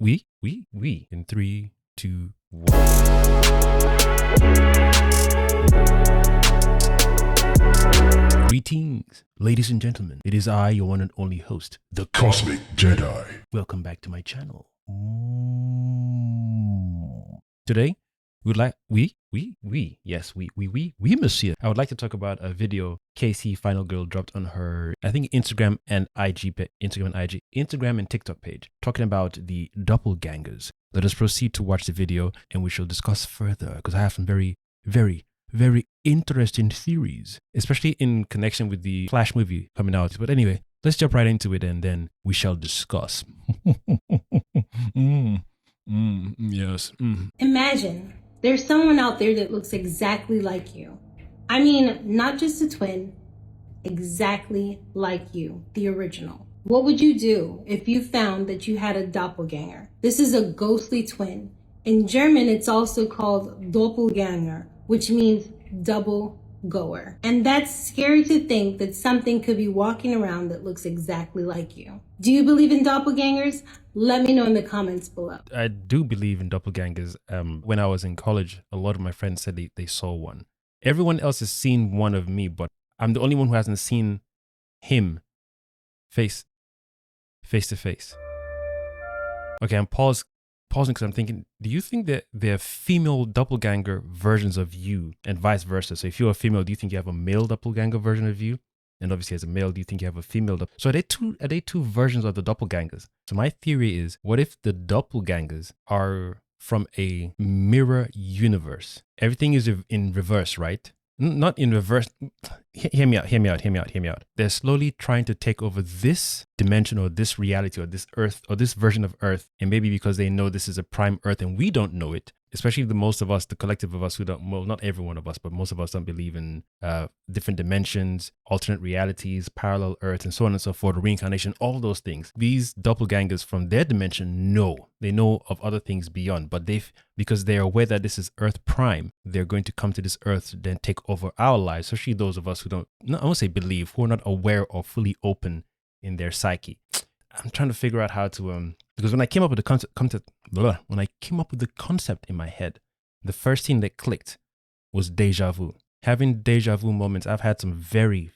We. In 3, 2, 1. Greetings, ladies and gentlemen. It is I, your one and only host, the Cosmic Jedi. Welcome back to my channel. Today, we'd like monsieur. I would like to talk about a video Casey Final Girl dropped on her, I think Instagram and TikTok page, talking about the doppelgangers. Let us proceed to watch the video, and we shall discuss further because I have some very interesting theories, especially in connection with the Flash movie coming out. But anyway, let's jump right into it and then we shall discuss. Yes. Imagine there's someone out there that looks exactly like you. I mean, not just a twin, exactly like you, the original. What would you do if you found that you had a doppelganger? This is a ghostly twin. In German, it's also called Doppelganger, which means double goer. And that's scary to think that something could be walking around that looks exactly like you. Do you believe in doppelgangers? Let me know in the comments below. I do believe in doppelgangers. When I was in college, a lot of my friends said they saw one. Everyone else has seen one of me, but I'm the only one who hasn't seen him face to face. Okay, I'm pausing because I'm thinking, do you think that there are female doppelganger versions of you and vice versa? So if you're a female, do you think you have a male doppelganger version of you? And obviously as a male, do you think you have a female? So are they two versions of the doppelgangers? So my theory is, what if the doppelgangers are from a mirror universe? Everything is in reverse, right? Not in reverse. Hear me out. They're slowly trying to take over this dimension or this reality or this earth or this version of earth. And maybe because they know this is a prime earth and we don't know it, especially the most of us, the collective of us who don't, well, not every one of us, but most of us don't believe in different dimensions, alternate realities, parallel earths, and so on and so forth, reincarnation, all those things. These doppelgangers from their dimension they know of other things beyond, but because they're aware that this is Earth Prime, they're going to come to this Earth to then take over our lives, especially those of us who don't, I won't say believe, who are not aware or fully open in their psyche. I'm trying to figure out how to, because when I came up with the concept in my head, the first thing that clicked was déjà vu. Having déjà vu moments, I've had some very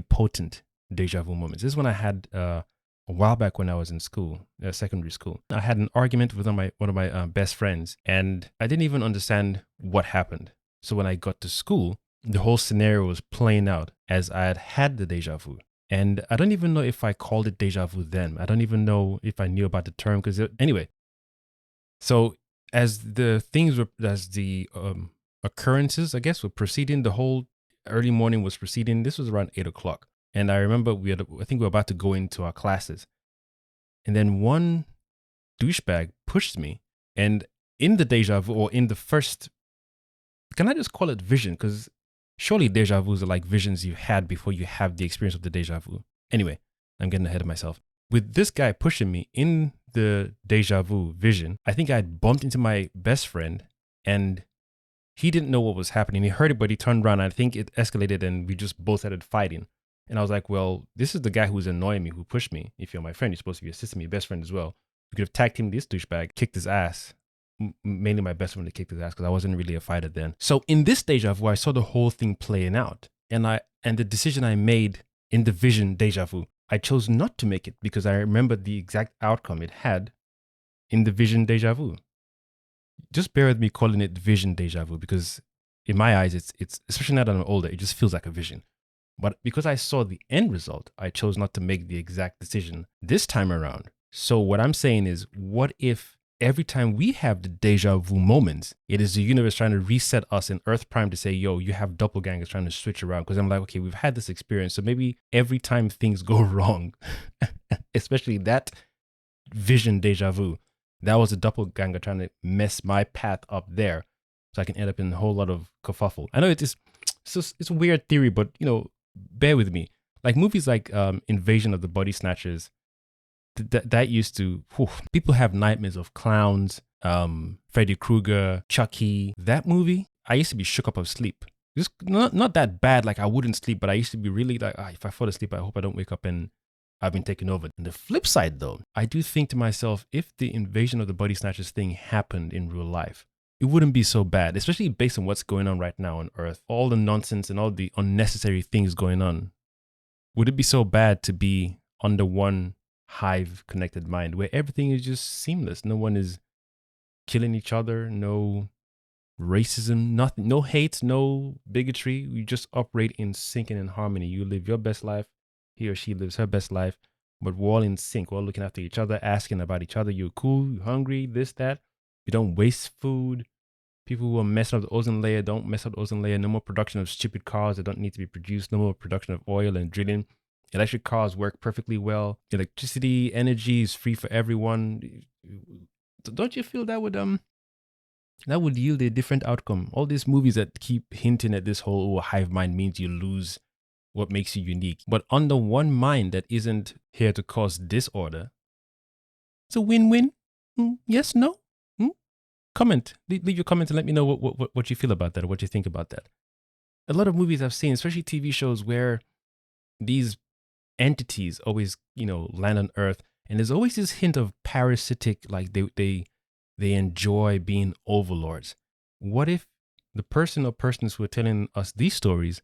potent déjà vu moments. This is when I had a while back when I was in school, secondary school. I had an argument with one of my best friends, and I didn't even understand what happened. So when I got to school, the whole scenario was playing out as I had the déjà vu. And I don't even know if I called it déjà vu then. I don't even know if I knew about the term anyway. So as the occurrences, I guess, were proceeding, the whole early morning was proceeding. This was around 8 o'clock. And I remember I think we were about to go into our classes. And then one douchebag pushed me. And in the déjà vu, or in the first, can I just call it vision? Because surely déjà vus are like visions you had before you have the experience of the déjà vu. Anyway, I'm getting ahead of myself. With this guy pushing me in the déjà vu vision, I think I had bumped into my best friend and he didn't know what was happening. He heard it, but he turned around. And I think it escalated and we just both started fighting. And I was like, well, this is the guy who's annoying me, who pushed me. If you're my friend, you're supposed to be assisting me, your best friend as well. You could have tagged him, this douchebag, kicked his ass. Mainly my best friend that kicked his ass because I wasn't really a fighter then. So in this déjà vu, I saw the whole thing playing out. And the decision I made in the vision déjà vu, I chose not to make it because I remembered the exact outcome it had in the vision déjà vu. Just bear with me calling it vision déjà vu because in my eyes, it's especially now that I'm older, it just feels like a vision. But because I saw the end result, I chose not to make the exact decision this time around. So what I'm saying is, what if every time we have the déjà vu moments, it is the universe trying to reset us in Earth Prime to say, yo, you have doppelgangers trying to switch around? Because I'm like, okay, we've had this experience. So maybe every time things go wrong, especially that vision déjà vu, that was a doppelganger trying to mess my path up there so I can end up in a whole lot of kerfuffle. I know it's a weird theory, but, bear with me. Like movies like Invasion of the Body Snatchers, that used to, people have nightmares of clowns, Freddy Krueger, Chucky. That movie, I used to be shook up of sleep. Just not that bad, like I wouldn't sleep, but I used to be really like, if I fall asleep, I hope I don't wake up and I've been taken over. On the flip side, though, I do think to myself, if the invasion of the body snatchers thing happened in real life, it wouldn't be so bad, especially based on what's going on right now on Earth. All the nonsense and all the unnecessary things going on. Would it be so bad to be under one hive connected mind where everything is just seamless? No one is killing each other, no racism, nothing, no hate, no bigotry. We just operate in sync and in harmony. You live your best life, he or she lives her best life, but we're all in sync. We're all looking after each other, asking about each other. You're cool, you're hungry, this, that. You don't waste food. People who are messing up the ozone layer don't mess up the ozone layer. No more production of stupid cars that don't need to be produced. No more production of oil and drilling. Electric cars work perfectly well. Electricity, energy is free for everyone. Don't you feel that would yield a different outcome? All these movies that keep hinting at this whole hive mind means you lose what makes you unique. But under one mind that isn't here to cause disorder, it's a win-win. Yes, no? Comment. Leave your comment and let me know what you feel about that or what you think about that. A lot of movies I've seen, especially TV shows, where these entities always, land on Earth, and there's always this hint of parasitic, like they enjoy being overlords. What if the person or persons who are telling us these stories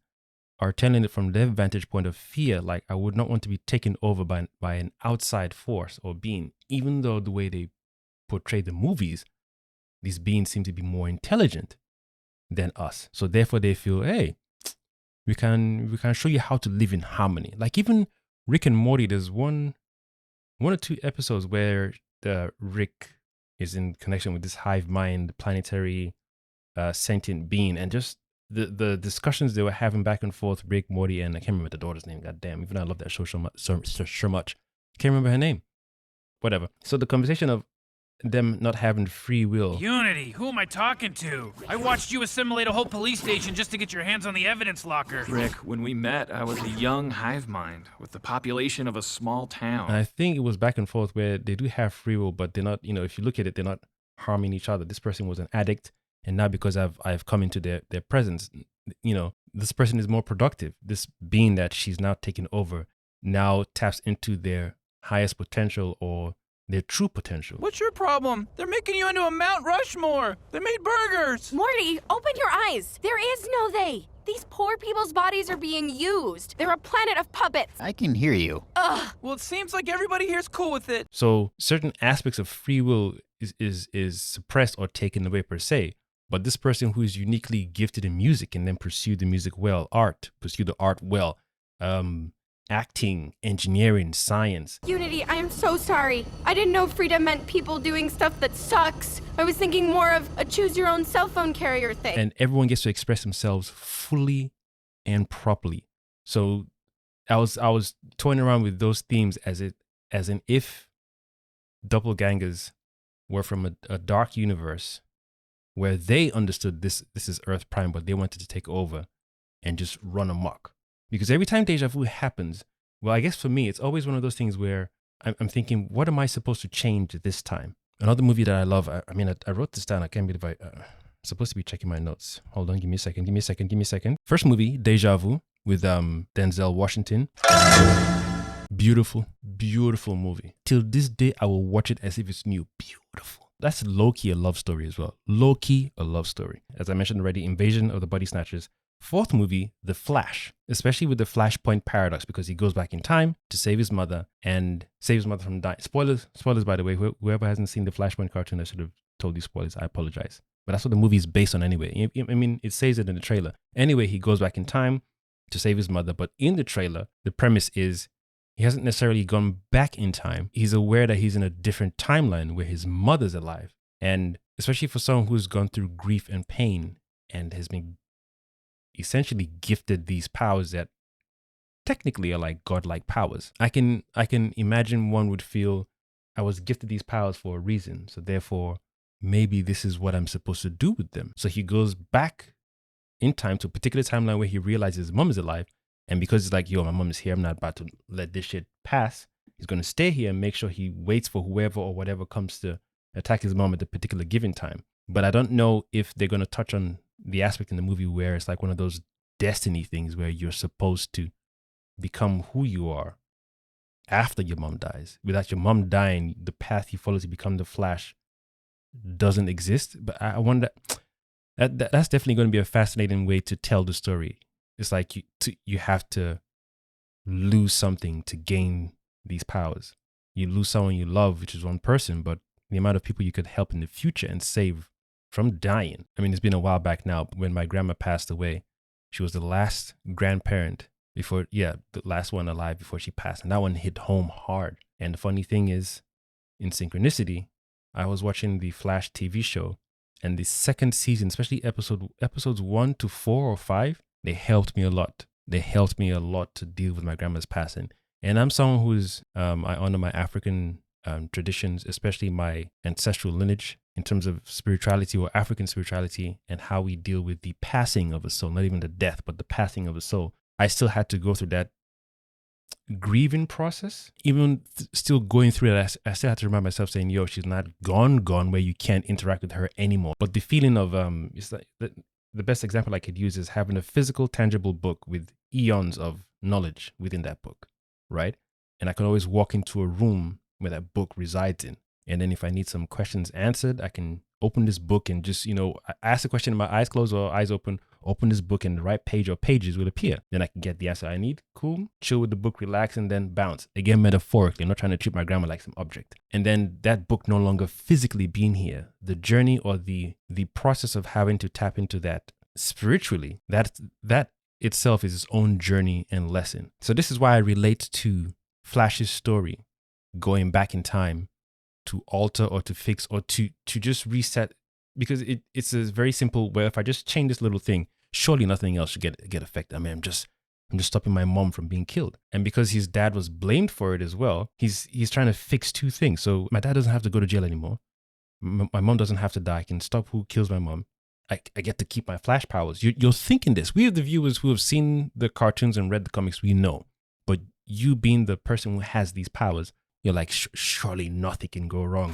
are telling it from their vantage point of fear? Like, I would not want to be taken over by an outside force or being, even though the way they portray the movies, these beings seem to be more intelligent than us. So therefore they feel, hey, we can show you how to live in harmony. Like even Rick and Morty, there's one or two episodes where Rick is in connection with this hive mind, planetary sentient being, and just the discussions they were having back and forth, Rick, Morty, and I can't remember the daughter's name. God damn, even though I love that show so much. Can't remember her name. Whatever. So the conversation of them not having free will. Unity, who am I talking to? I watched you assimilate a whole police station just to get your hands on the evidence locker. Rick, when we met, I was a young hive mind with the population of a small town. And I think it was back and forth where they do have free will, but they're not, if you look at it, they're not harming each other. This person was an addict, and now because I've come into their presence, this person is more productive. This being that she's now taken over now taps into their highest potential or their true potential. What's your problem? They're making you into a Mount Rushmore. They made burgers. Morty, open your eyes. There is no they. These poor people's bodies are being used. They're a planet of puppets. I can hear you. Ugh. Well, it seems like everybody here's cool with it. So certain aspects of free will is suppressed or taken away per se. But this person who is uniquely gifted in music can then pursue the music well, pursue the art well, acting, engineering, science. Unity, I am so sorry. I didn't know freedom meant people doing stuff that sucks. I was thinking more of a choose your own cell phone carrier thing. And everyone gets to express themselves fully and properly. So I was toying around with those themes as in if doppelgangers were from a dark universe where they understood this is Earth Prime, but they wanted to take over and just run amok. Because every time deja vu happens, well, I guess for me, it's always one of those things where I'm thinking, what am I supposed to change this time? Another movie that I love, I wrote this down. I can't believe I'm supposed to be checking my notes. Hold on, give me a second. First movie, Deja Vu, with Denzel Washington. Beautiful, beautiful movie. Till this day, I will watch it as if it's new. Beautiful. That's low-key a love story as well. Low-key a love story. As I mentioned already, Invasion of the Body Snatchers. Fourth movie, The Flash, especially with the Flashpoint paradox, because he goes back in time to save his mother and save his mother from dying. Spoilers, by the way. Whoever hasn't seen the Flashpoint cartoon, I should have told you spoilers. I apologize. But that's what the movie is based on anyway. I mean, it says it in the trailer. Anyway, he goes back in time to save his mother. But in the trailer, the premise is he hasn't necessarily gone back in time. He's aware that he's in a different timeline where his mother's alive. And especially for someone who's gone through grief and pain and has been essentially gifted these powers that technically are like godlike powers. I can imagine one would feel, I was gifted these powers for a reason, so therefore maybe this is what I'm supposed to do with them. So he goes back in time to a particular timeline where he realizes his mom is alive, and because it's like, yo, my mom is here, I'm not about to let this shit pass. He's going to stay here and make sure he waits for whoever or whatever comes to attack his mom at the particular given time. But I don't know if they're going to touch on the aspect in the movie where it's like one of those destiny things where you're supposed to become who you are after your mom dies. Without your mom dying, the path you follow to become the Flash doesn't exist. But I wonder, that's definitely going to be a fascinating way to tell the story. It's like you have to lose something to gain these powers. You lose someone you love, which is one person, but the amount of people you could help in the future and save from dying. I mean, it's been a while back now. When my grandma passed away, she was the last grandparent before, the last one alive before she passed. And that one hit home hard. And the funny thing is, in synchronicity, I was watching the Flash TV show, and the second season, especially episodes 1 to 4 or 5, they helped me a lot. They helped me a lot to deal with my grandma's passing. And I'm someone who's, I honor my African traditions, especially my ancestral lineage in terms of spirituality or African spirituality and how we deal with the passing of a soul, not even the death, but the passing of a soul. I still had to go through that grieving process, even still going through it. I still had to remind myself saying, yo, she's not gone where you can't interact with her anymore. But the feeling of, it's like the best example I could use is having a physical, tangible book with eons of knowledge within that book, right? And I can always walk into a room where that book resides in. And then if I need some questions answered, I can open this book and just, ask a question with my eyes closed or eyes open this book, and the right page or pages will appear. Then I can get the answer I need. Cool. Chill with the book, relax, and then bounce. Again, metaphorically, I'm not trying to treat my grandma like some object. And then that book no longer physically being here, the journey or the process of having to tap into that spiritually, that itself is its own journey and lesson. So this is why I relate to Flash's story, going back in time to alter or to fix or to just reset, because it's a very simple, where if I just change this little thing, surely nothing else should get affected. I mean, I'm just stopping my mom from being killed. And because his dad was blamed for it as well, he's trying to fix two things. So my dad doesn't have to go to jail anymore. My mom doesn't have to die. I can stop who kills my mom. I get to keep my Flash powers. You're thinking this. We are the viewers who have seen the cartoons and read the comics. We know. But you being the person who has these powers, you're like, surely nothing can go wrong.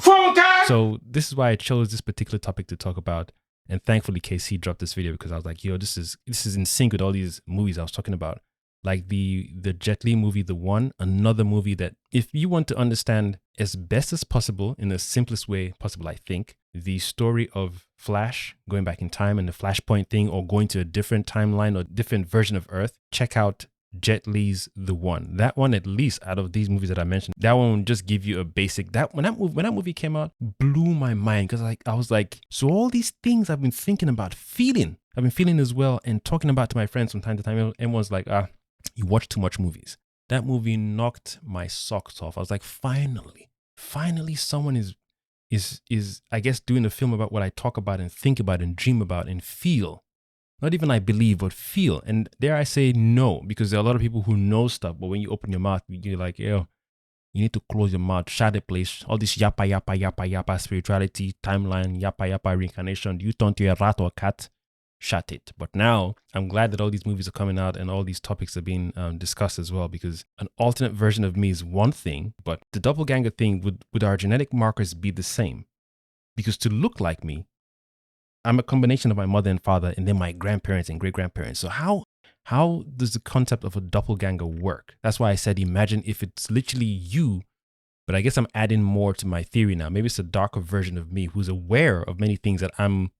So this is why I chose this particular topic to talk about. And thankfully, KC dropped this video, because I was like, yo, this is in sync with all these movies I was talking about. Like the Jet Li movie, The One, another movie that if you want to understand as best as possible, in the simplest way possible, I think, the story of Flash going back in time and the Flashpoint thing, or going to a different timeline or different version of Earth, check out Jet Li's The One. That one, at least out of these movies that I mentioned, that one will just give you a basic. When that movie came out, blew my mind, because I was like, so all these things I've been thinking about, I've been feeling as well, and talking about to my friends from time to time. Everyone's like, you watch too much movies. That movie knocked my socks off. I was like, finally someone is I guess doing a film about what I talk about and think about and dream about and feel. Not even I believe, but feel. And there I say no, because there are a lot of people who know stuff, but when you open your mouth, you're like, yo, you need to close your mouth, shut the place. All this yappa spirituality, timeline, yappa reincarnation. Do you turn to a rat or a cat? Shut it. But now I'm glad that all these movies are coming out and all these topics are being discussed as well, because an alternate version of me is one thing, but the doppelganger thing, would our genetic markers be the same? Because to look like me, I'm a combination of my mother and father, and then my grandparents and great-grandparents. So how does the concept of a doppelganger work? That's why I said, imagine if it's literally you, but I guess I'm adding more to my theory now. Maybe it's a darker version of me who's aware of many things that I'm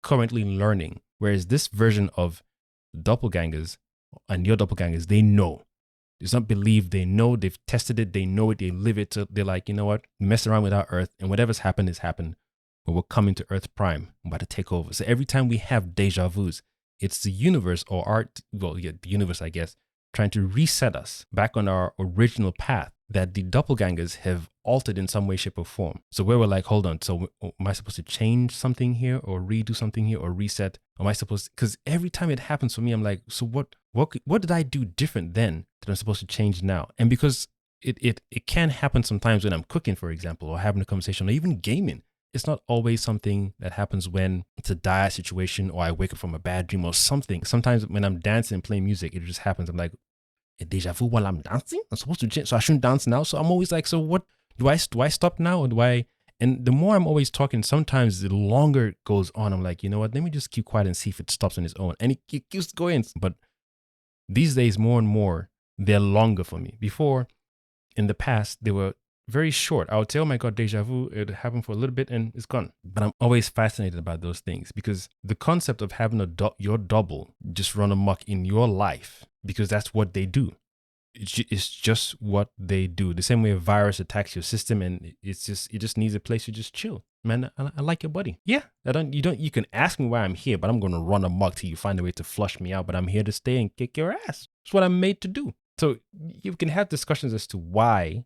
currently learning. Whereas this version of doppelgangers and your doppelgangers, they know. It's not believe, they know, they've tested it, they know it, they live it. So they're like, you know what? Mess around with our Earth, and whatever's happened has happened. But we're coming to Earth Prime. I'm about to take over. So every time we have deja vus, it's the universe the universe, I guess, trying to reset us back on our original path that the doppelgangers have altered in some way, shape, or form. So where we're like, hold on, so am I supposed to change something here or redo something here or reset? Am I supposed to? Because every time it happens for me, I'm like, so what did I do different then that I'm supposed to change now? And because it can happen sometimes when I'm cooking, for example, or having a conversation, or even gaming. It's not always something that happens when it's a dire situation or I wake up from a bad dream or something. Sometimes when I'm dancing and playing music, it just happens. I'm like, a deja vu while I'm dancing? I'm supposed to change, so I shouldn't dance now. So I'm always like, so what, do I stop now, or do I? And the more I'm always talking, sometimes the longer it goes on, I'm like, you know what, let me just keep quiet and see if it stops on its own. And it keeps going. But these days, more and more, they're longer for me. Before, in the past, they were very short. I would say, oh my God, deja vu, it happened for a little bit and it's gone. But I'm always fascinated about those things because the concept of having your double just run amok in your life, because that's what they do. It's just what they do. The same way a virus attacks your system, and it just needs a place to just chill. Man, I like your buddy. Yeah, you can ask me why I'm here, but I'm going to run amok till you find a way to flush me out. But I'm here to stay and kick your ass. It's what I'm made to do. So you can have discussions as to why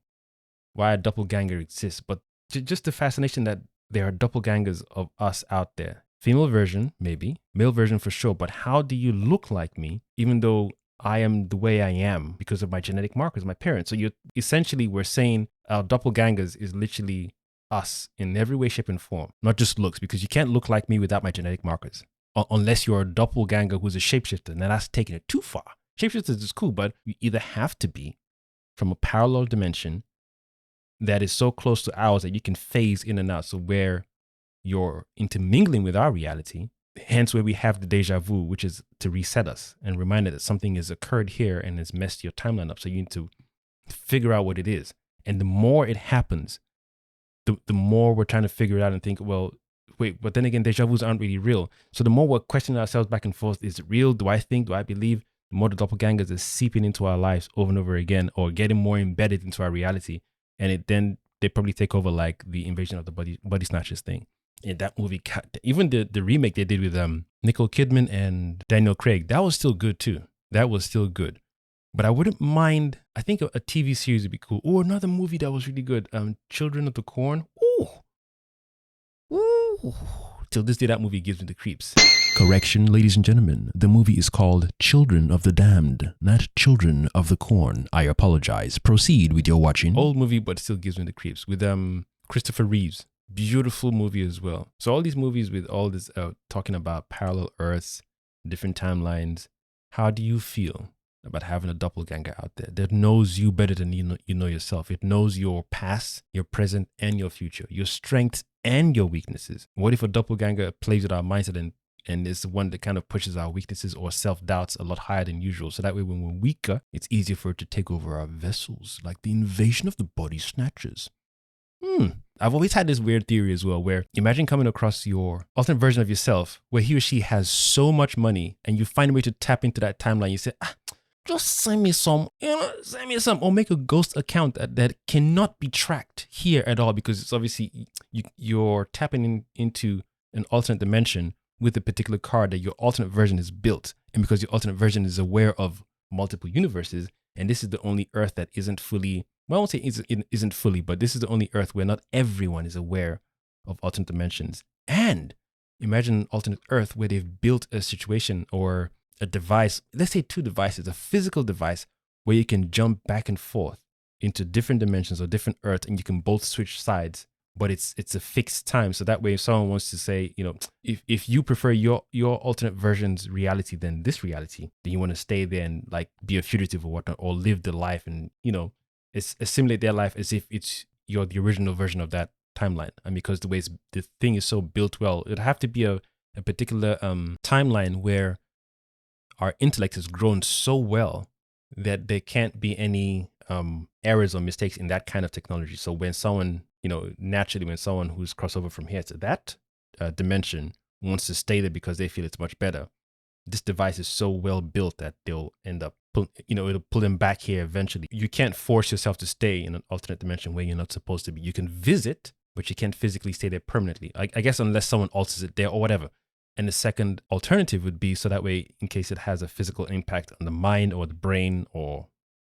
a doppelganger exists, but just the fascination that there are doppelgangers of us out there. Female version, maybe. Male version for sure. But how do you look like me, even though I am the way I am because of my genetic markers, my parents? So we're saying our doppelgangers is literally us in every way, shape, and form, not just looks, because you can't look like me without my genetic markers, unless you're a doppelganger who's a shapeshifter. Now that's taking it too far. Shapeshifters is cool, but you either have to be from a parallel dimension that is so close to ours that you can phase in and out. So where you're intermingling with our reality, hence where we have the deja vu, which is to reset us and remind us that something has occurred here and has messed your timeline up. So you need to figure out what it is. And the more it happens, the more we're trying to figure it out and think, well, wait, but then again, deja vus aren't really real. So the more we're questioning ourselves back and forth, is it real? Do I think? Do I believe? The more the doppelgangers is seeping into our lives over and over again, or getting more embedded into our reality. And then they probably take over, like the invasion of the body snatchers thing. In that movie, even the remake they did with Nicole Kidman and Daniel Craig, that was still good too. That was still good. But I wouldn't mind, I think a TV series would be cool. Oh, another movie that was really good, Children of the Corn. Ooh. Till this day, that movie gives me the creeps. Correction, ladies and gentlemen. The movie is called Children of the Damned, not Children of the Corn. I apologize. Proceed with your watching. Old movie, but still gives me the creeps. With Christopher Reeves. Beautiful movie as well. So all these movies with all this talking about parallel Earths, different timelines. How do you feel about having a doppelganger out there that knows you better than you know yourself? It knows your past, your present, and your future, your strengths and your weaknesses. What if a doppelganger plays with our mindset and is the one that kind of pushes our weaknesses or self-doubts a lot higher than usual? So that way when we're weaker, it's easier for it to take over our vessels, like the invasion of the body snatchers. I've always had this weird theory as well, where imagine coming across your alternate version of yourself where he or she has so much money and you find a way to tap into that timeline. You say, just send me some, or make a ghost account that cannot be tracked here at all, because it's obviously you're tapping into an alternate dimension with a particular card that your alternate version is built. And because your alternate version is aware of multiple universes, and this is the only Earth that isn't fully, well, I won't say it isn't fully, but this is the only Earth where not everyone is aware of alternate dimensions. And imagine an alternate Earth where they've built a situation or a device, let's say 2 devices, a physical device where you can jump back and forth into different dimensions or different Earths, and you can both switch sides, but it's a fixed time. So that way, if someone wants to say, if you prefer your alternate version's reality than this reality, then you want to stay there and like be a fugitive or whatnot, or live the life and, assimilate their life as if you're the original version of that timeline. And because the thing is so built well, it'd have to be a particular timeline where our intellect has grown so well that there can't be any errors or mistakes in that kind of technology. So when someone, naturally, when someone who's crossed over from here to that dimension wants to stay there because they feel it's much better, this device is so well built that they'll end up, it'll pull them back here eventually. You can't force yourself to stay in an alternate dimension where you're not supposed to be. You can visit, but you can't physically stay there permanently. I guess unless someone alters it there or whatever. And the second alternative would be so that way, in case it has a physical impact on the mind or the brain or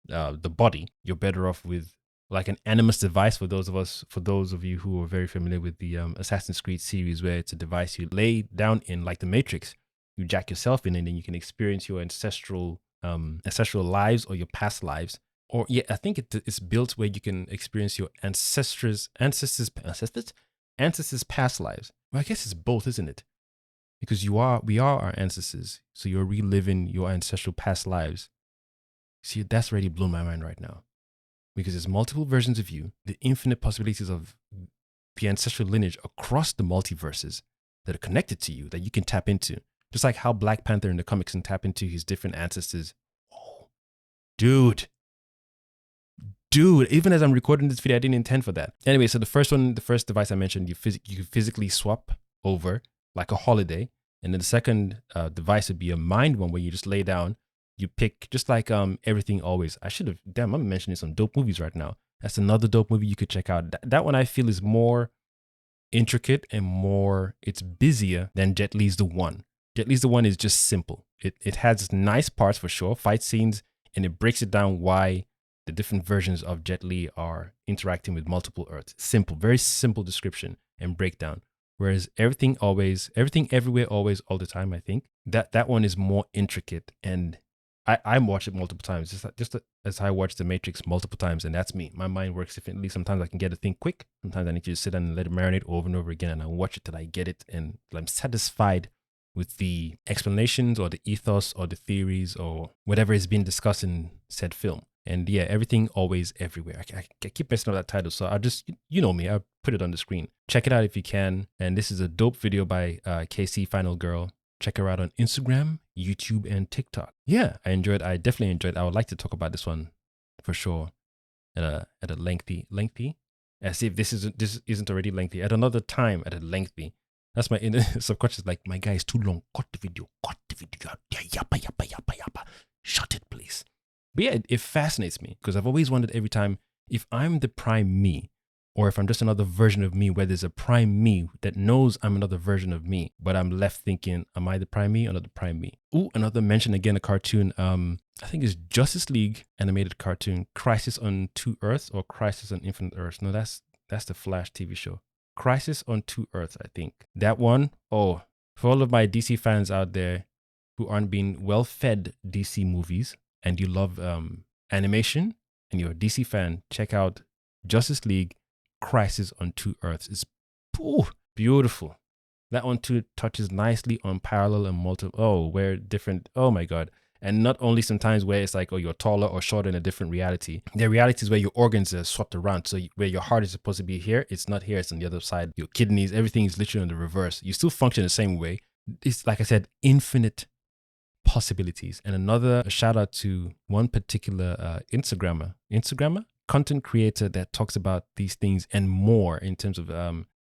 the body, you're better off with like an animus device. For those of you who are very familiar with the Assassin's Creed series, where it's a device you lay down in, like the Matrix, you jack yourself in, and then you can experience your ancestral lives or your past lives. Or I think it's built where you can experience your ancestors' past lives. Well, I guess it's both, isn't it? Because we are our ancestors. So you're reliving your ancestral past lives. See, that's already blown my mind right now. Because there's multiple versions of you, the infinite possibilities of the ancestral lineage across the multiverses that are connected to you, that you can tap into. Just like how Black Panther in the comics can tap into his different ancestors. Oh, dude. Dude, even as I'm recording this video, I didn't intend for that. Anyway, so the first device I mentioned, you physically swap over like a holiday. And then the second device would be a mind one where you just lay down, you pick just like Everything Always. I'm mentioning some dope movies right now. That's another dope movie you could check out. That one I feel is more intricate and it's busier than Jet Li's The One. Jet Li's The One is just simple. It has nice parts for sure, fight scenes, and it breaks it down why the different versions of Jet Li are interacting with multiple Earths. Simple, very simple description and breakdown. Whereas Everything Everywhere Always All the Time, I think that one is more intricate, and I watch it multiple times, just as I watch The Matrix multiple times, and that's me. My mind works differently. Sometimes I can get a thing quick. Sometimes I need to just sit down and let it marinate over and over again, and I watch it till I get it, and I'm satisfied with the explanations or the ethos or the theories or whatever is being discussed in said film. And yeah, Everything Always Everywhere. I keep messing up that title, so I'll just, you know me, I'll put it on the screen. Check it out if you can. And this is a dope video by KC Final Girl. Check her out on Instagram, YouTube, and TikTok. Yeah, I definitely enjoyed. I would like to talk about this one for sure at a lengthy, as if this isn't already lengthy. At another time, at a lengthy. That's my inner subconscious, like, my guy is too long. Cut the video. Yappa. Shut it, please. But yeah, it fascinates me because I've always wondered every time if I'm the prime me, or if I'm just another version of me where there's a prime me that knows I'm another version of me, but I'm left thinking, am I the prime me or not the prime me? Ooh, another mention again, a cartoon. I think it's Justice League animated cartoon, Crisis on Two Earths or Crisis on Infinite Earths. No, that's the Flash TV show. Crisis on Two Earths, I think. That one, oh, for all of my DC fans out there who aren't being well-fed DC movies, and you love animation, and you're a DC fan, check out Justice League Crisis on Two Earths. It's beautiful. That one too touches nicely on parallel and where different, oh my God. And not only sometimes where it's like, oh, you're taller or shorter in a different reality. There are realities where your organs are swapped around. So where your heart is supposed to be here, it's not here, it's on the other side. Your kidneys, everything is literally on the reverse. You still function the same way. It's, like I said, infinite possibilities. And another shout out to one particular Instagrammer, content creator that talks about these things and more in terms of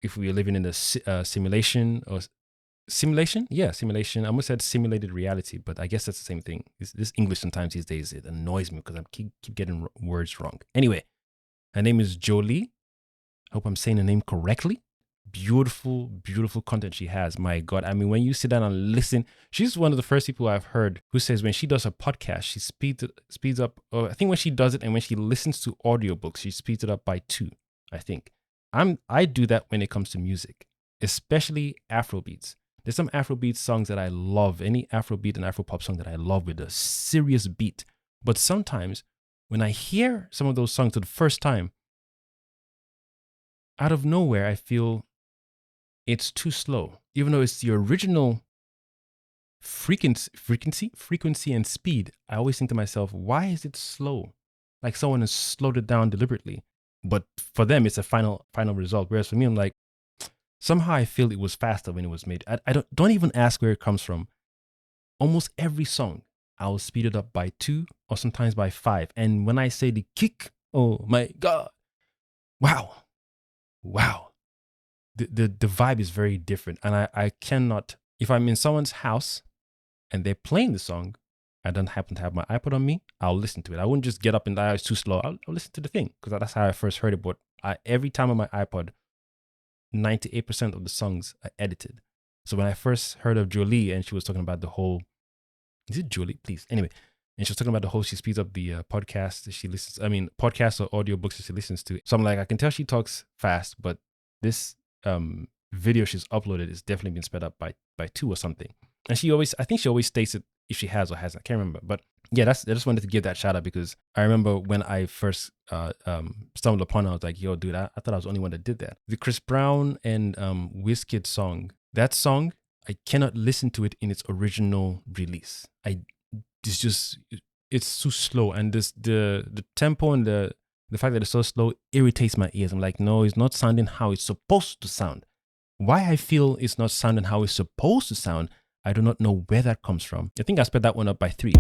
if we are living in a simulation. I almost said simulated reality, but I guess that's the same thing. This English sometimes these days, it annoys me because I keep getting words wrong. Anyway, her name is Jolie. I hope I'm saying the name correctly. Beautiful content she has. My God. I mean, when you sit down and listen, she's one of the first people I've heard who says when she does her podcast, she speeds up. I think when she does it and when she listens to audiobooks, she speeds it up by 2, I think. I do that when it comes to music, especially Afrobeats. There's some Afrobeat songs that I love, any Afrobeat and Afropop song that I love with a serious beat. But sometimes when I hear some of those songs for the first time, out of nowhere, I feel it's too slow. Even though it's the original frequency and speed, I always think to myself, why is it slow? Like someone has slowed it down deliberately. But for them, it's a final result. Whereas for me, I'm like, somehow I feel it was faster when it was made. I don't even ask where it comes from. Almost every song, I'll speed it up by 2 or sometimes by 5. And when I say the kick, oh my God, wow. The vibe is very different. And I cannot, if I'm in someone's house and they're playing the song, I don't happen to have my iPod on me, I'll listen to it. I wouldn't just get up and it's too slow. I'll listen to the thing because that's how I first heard it. But every time on my iPod, 98% of the songs are edited. So when I first heard of Jolie and she was talking about the whole, is it Jolie? Please. Anyway, and she was talking about the whole, she speeds up the podcast that she listens, podcasts or audiobooks that she listens to. So I'm like, I can tell she talks fast, but this video she's uploaded is definitely been sped up by 2 or something. And I think she always states it if she has or hasn't. I can't remember. But yeah, I just wanted to give that shout out because I remember when I first stumbled upon it, I was like, yo, dude, I thought I was the only one that did that. The Chris Brown and Wizkid song, that song, I cannot listen to it in its original release. It's too slow. And the tempo and the fact that it's so slow irritates my ears. I'm like, no, it's not sounding how it's supposed to sound. Why I feel it's not sounding how it's supposed to sound, I do not know where that comes from. I think I sped that one up by 3.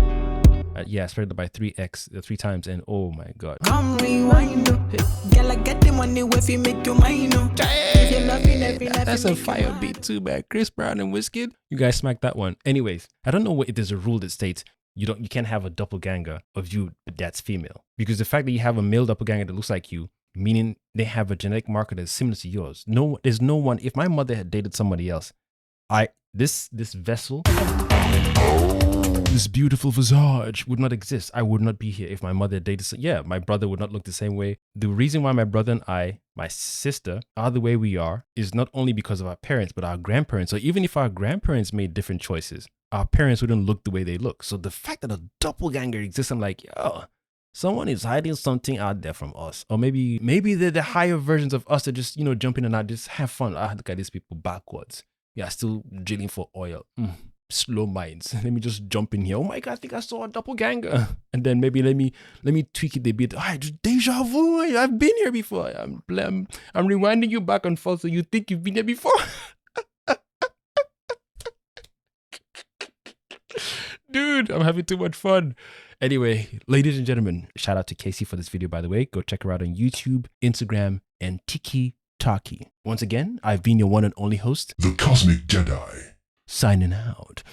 Yeah, I spread it by 3x, 3 times, and oh my god. Come rewind, girl, I get the money if you make your mind. If you're loving every night, That's a fire beat too, man. Chris Brown and Wizkid. You guys smacked that one. Anyways, I don't know if there's a rule that states you can't have a doppelganger of you that's female, because the fact that you have a male doppelganger that looks like you, meaning they have a genetic marker that's similar to yours. No, there's no one. If my mother had dated somebody else, this vessel, this beautiful visage would not exist. I would not be here if my mother dated. Yeah, my brother would not look the same way. The reason why my brother and my sister are the way we are is not only because of our parents, but our grandparents. So even if our grandparents made different choices, our parents wouldn't look the way they look. So the fact that a doppelganger exists, I'm like, yo, someone is hiding something out there from us. Or maybe they're the higher versions of us that just, jump in and out, just have fun. Look at these people backwards. Yeah, still drilling for oil. Slow minds. Let me just jump in here. Oh my god, I think I saw a doppelganger. And then maybe let me tweak it a bit. Just déjà vu. I've been here before. I'm rewinding you back and forth so you think you've been here before. Dude, I'm having too much fun. Anyway, ladies and gentlemen, shout out to Casey for this video, by the way. Go check her out on YouTube, Instagram, and TikTok. Once again, I've been your one and only host, the Cosmic Jedi. Signing out.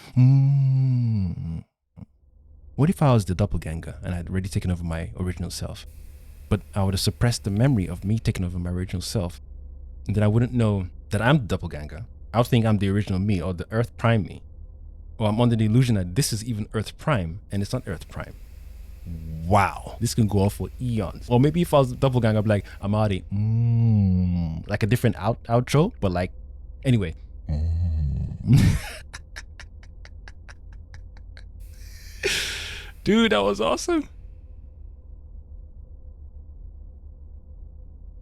What if I was the doppelganger and I'd already taken over my original self? But I would have suppressed the memory of me taking over my original self. And then I wouldn't know that I'm the doppelganger. I would think I'm the original me or the Earth Prime me. Or I'm under the illusion that this is even Earth Prime and it's not Earth Prime. Wow. This can go on for eons. Or maybe if I was the doppelganger, I'd be like, I'm already, like a different outro, but like, anyway. Dude, that was awesome.